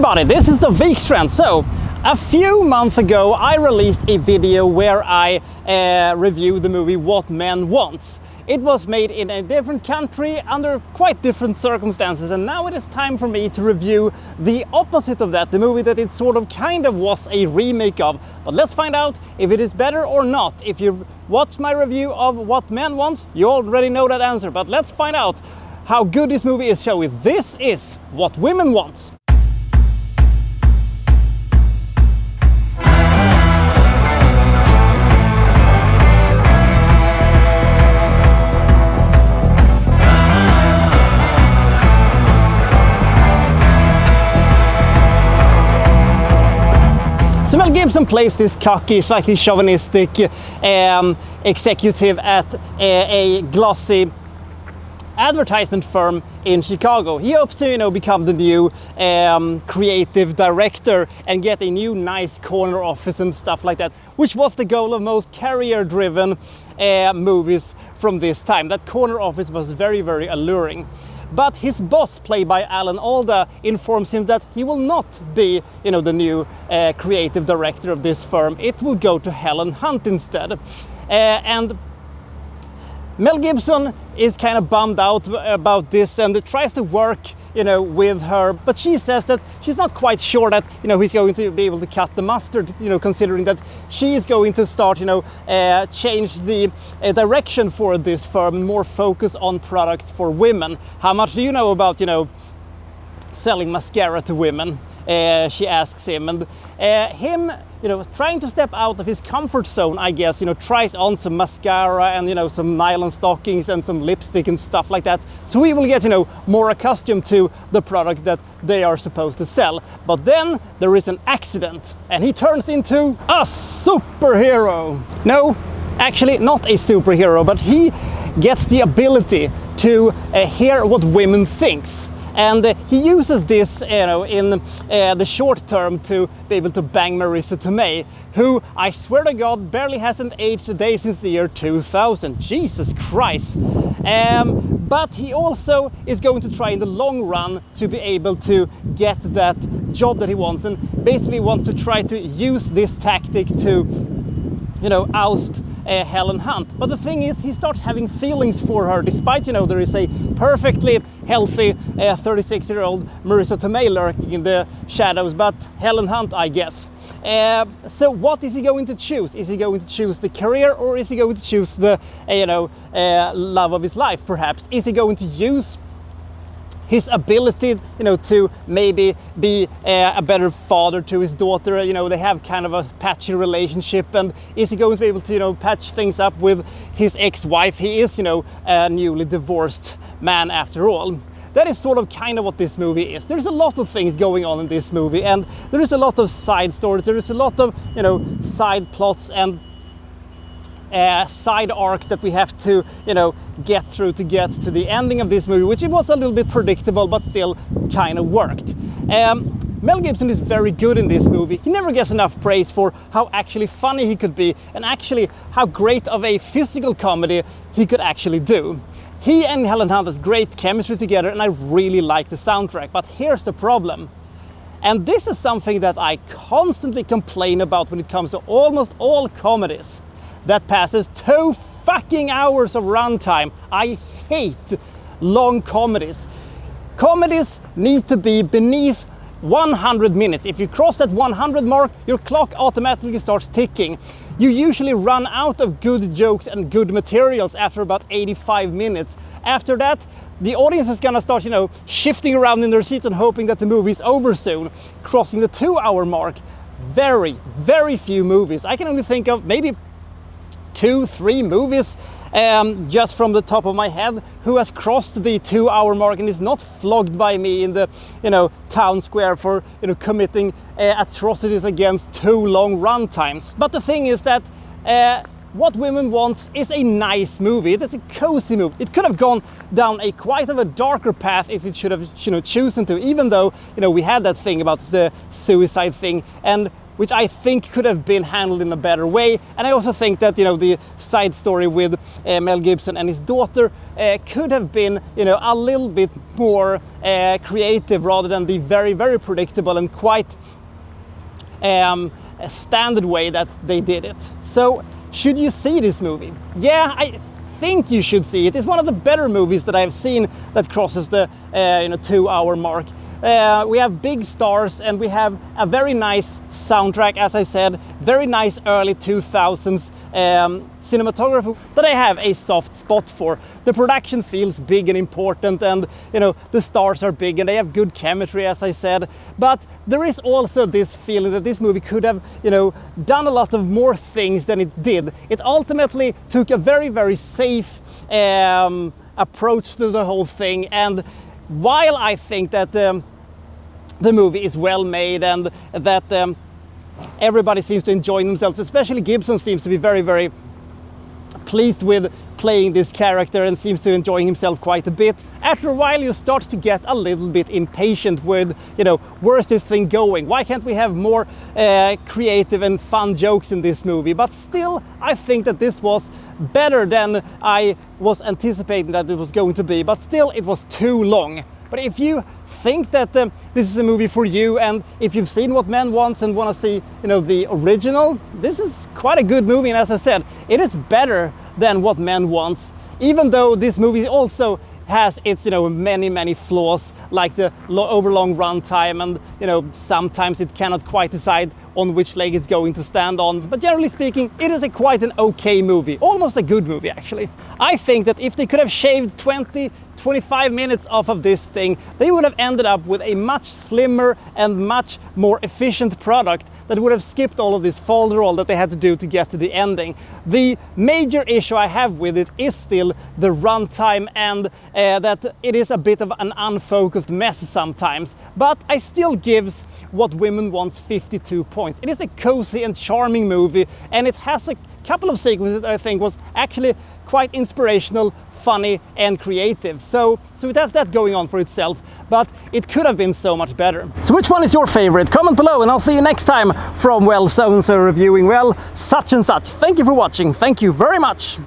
everybody, this is the Wikstrand. So, a few months ago I released a video where I reviewed the movie What Men Want. It was made in a different country under quite different circumstances, and now it is time for me to review the opposite of that, the movie that it sort of kind of was a remake of. But let's find out if it is better or not. If you watched my review of What Men Want, you already know that answer, but let's find out how good this movie is, shall we? This is What Women Want. So Mel Gibson plays this cocky, slightly chauvinistic executive at a glossy advertisement firm in Chicago. He hopes to, become the new creative director and get a new nice corner office and stuff like that, which was the goal of most career-driven movies from this time. That corner office was very, very alluring. But his boss, played by Alan Alda, informs him that he will not be, the new creative director of this firm. It will go to Helen Hunt instead. And Mel Gibson is kind of bummed out about this and tries to work, with her. But she says that she's not quite sure that, he's going to be able to cut the mustard, considering that she is going to start, change the direction for this firm, more focus on products for women. How much do you know about, selling mascara to women? She asks him, and him, trying to step out of his comfort zone, I guess, tries on some mascara and, some nylon stockings and some lipstick and stuff like that. So he will get, more accustomed to the product that they are supposed to sell. But then there is an accident and he turns into a superhero. No, actually not a superhero, but he gets the ability to hear what women thinks. And he uses this, in the short term to be able to bang Marissa Tomei, who, I swear to God, barely hasn't aged a day since the year 2000. Jesus Christ. But he also is going to try in the long run to be able to get that job that he wants, and basically wants to try to use this tactic to, oust Helen Hunt. But the thing is, he starts having feelings for her, despite, there is a perfectly healthy 36-year-old Marissa Tomei lurking in the shadows, but Helen Hunt, I guess. So what is he going to choose? Is he going to choose the career, or is he going to choose the, love of his life, perhaps? Is he going to use his ability, to maybe be a better father to his daughter? They have kind of a patchy relationship, and is he going to be able to, patch things up with his ex-wife? He is, a newly divorced man after all. That is sort of kind of what this movie is. There's a lot of things going on in this movie, and there is a lot of side stories. There is a lot of, side plots and side arcs that we have to, get through to get to the ending of this movie, which it was a little bit predictable, but still kind of worked. Mel Gibson is very good in this movie. He never gets enough praise for how actually funny he could be, and actually how great of a physical comedy he could actually do. He and Helen Hunt has great chemistry together, and I really like the soundtrack. But here's the problem. And this is something that I constantly complain about when it comes to almost all comedies that passes 2 fucking hours of runtime. I hate long comedies. Comedies need to be beneath 100 minutes. If you cross that 100 mark, your clock automatically starts ticking. You usually run out of good jokes and good materials after about 85 minutes. After that, the audience is gonna start, shifting around in their seats and hoping that the movie is over soon. Crossing the 2-hour mark, very, very few movies. I can only think of maybe 2-3 movies just from the top of my head who has crossed the 2-hour mark and is not flogged by me in the town square for committing atrocities against too long run times. But the thing is that What Women Want is a nice movie. It is a cozy movie. It could have gone down a quite of a darker path if it should have chosen to, even though we had that thing about the suicide thing. And which I think could have been handled in a better way. And I also think that, you know, the side story with Mel Gibson and his daughter could have been, you know, a little bit more creative, rather than the very, very predictable and quite a standard way that they did it. So should you see this movie? Yeah, I think you should see it. It's one of the better movies that I've seen that crosses the 2-hour mark. We have big stars, and we have a very nice soundtrack, as I said, very nice early 2000s cinematography that I have a soft spot for. The production feels big and important, and, you know, the stars are big and they have good chemistry, as I said. But there is also this feeling that this movie could have, you know, done a lot of more things than it did. It ultimately took a very, very safe approach to the whole thing. And while I think that the movie is well made and that everybody seems to enjoy themselves, especially Gibson seems to be very, very pleased with playing this character and seems to enjoy himself quite a bit. After a while you start to get a little bit impatient with, you know, where's this thing going? Why can't we have more creative and fun jokes in this movie? But still, I think that this was better than I was anticipating that it was going to be, but still it was too long. But if you think that this is a movie for you, and if you've seen What Men Want and want to see, you know, the original, this is quite a good movie. And as I said, it is better than What Men Want, even though this movie also has its, you know, many flaws, like the overlong runtime, and, you know, sometimes it cannot quite decide on which leg it's going to stand on. But generally speaking, it is quite an okay movie, almost a good movie actually. I think that if they could have shaved 20-25 minutes off of this thing, they would have ended up with a much slimmer and much more efficient product that would have skipped all of this folderol that they had to do to get to the ending. The major issue I have with it is still the runtime, and that it is a bit of an unfocused mess sometimes. But I still gives What Women Wants 52 points. It is a cozy and charming movie, and it has a couple of sequences that I think was actually quite inspirational, funny and creative. So it has that going on for itself, but it could have been so much better. So which one is your favorite? Comment below and I'll see you next time from, well, so-and-so reviewing, well, such and such. Thank you for watching. Thank you very much.